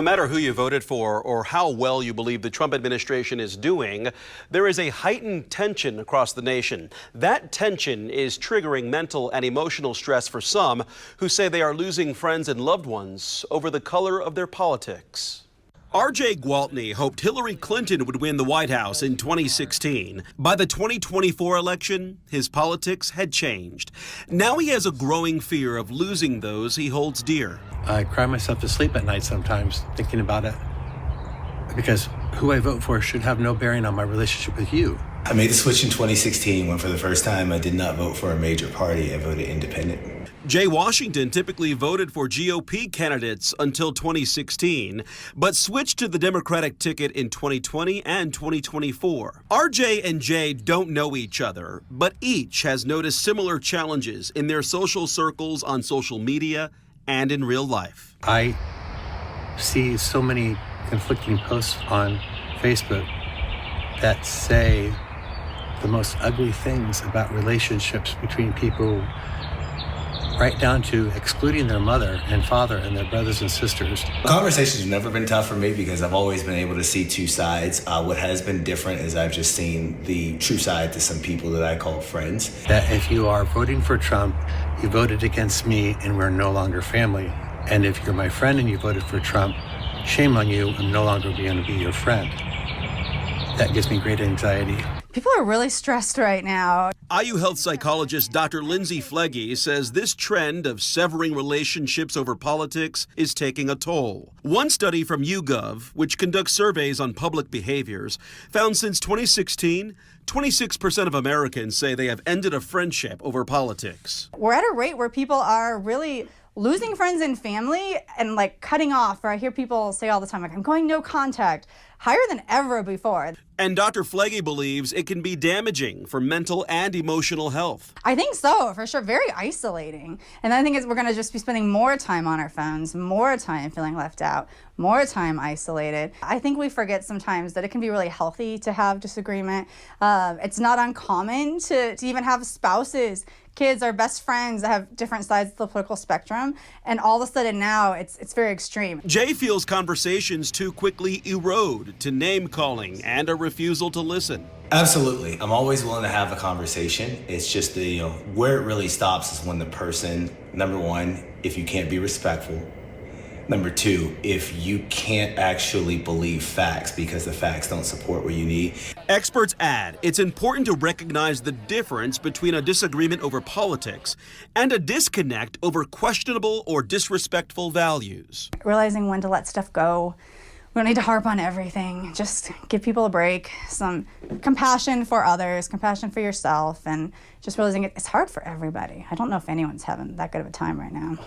No matter who you voted for or how well you believe the Trump administration is doing, there is a heightened tension across the nation. That tension is triggering mental and emotional stress for some who say they are losing friends and loved ones over the color of their politics. R.J. Gwaltney hoped Hillary Clinton would win the White House in 2016. By the 2024 election, his politics had changed. Now he has a growing fear of losing those he holds dear. I cry myself to sleep at night sometimes thinking about it, because who I vote for should have no bearing on my relationship with you. I made the switch in 2016 when for the first time I did not vote for a major party. I voted independent. Jay Washington typically voted for GOP candidates until 2016, but switched to the Democratic ticket in 2020 and 2024. RJ and Jay don't know each other, but each has noticed similar challenges in their social circles on social media and in real life. I see so many conflicting posts on Facebook that say the most ugly things about relationships between people, right down to excluding their mother and father and their brothers and sisters. Conversations have never been tough for me because I've always been able to see two sides. What has been different is I've just seen the true side to some people that I call friends. That if you are voting for Trump, you voted against me and we're no longer family. And if you're my friend and you voted for Trump, shame on you, I'm no longer going to be your friend. That gives me great anxiety. People are really stressed right now. IU health psychologist Dr. Lindsay Flegge says this trend of severing relationships over politics is taking a toll. One study from YouGov, which conducts surveys on public behaviors, found since 2016, 26% of Americans say they have ended a friendship over politics. We're at a rate where people are really losing friends and family and like cutting off, or I hear people say all the time, like, I'm going no contact, higher than ever before. And Dr. Flegge believes it can be damaging for mental and emotional health. I think so, for sure. Very isolating. And I think we're going to just be spending more time on our phones, more time feeling left out, more time isolated. I think we forget sometimes that it can be really healthy to have disagreement. It's not uncommon to even have spouses, kids, or best friends that have different sides of the political spectrum. And all of a sudden now it's very extreme. Jay feels conversations too quickly erode to name calling and a refusal to listen. Absolutely. I'm always willing to have a conversation. It's just where it really stops is when the person, number one, if you can't be respectful. Number two, if you can't actually believe facts because the facts don't support what you need. Experts add it's important to recognize the difference between a disagreement over politics and a disconnect over questionable or disrespectful values. Realizing when to let stuff go. We don't need to harp on everything. Just give people a break, some compassion for others, compassion for yourself, and just realizing it's hard for everybody. I don't know if anyone's having that good of a time right now.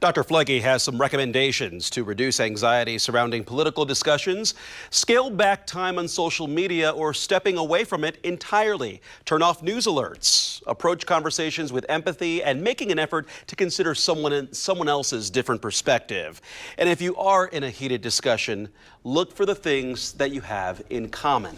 Dr. Flegge has some recommendations to reduce anxiety surrounding political discussions. Scale back time on social media or stepping away from it entirely. Turn off news alerts. Approach conversations with empathy and making an effort to consider someone else's different perspective. And if you are in a heated discussion, look for the things that you have in common.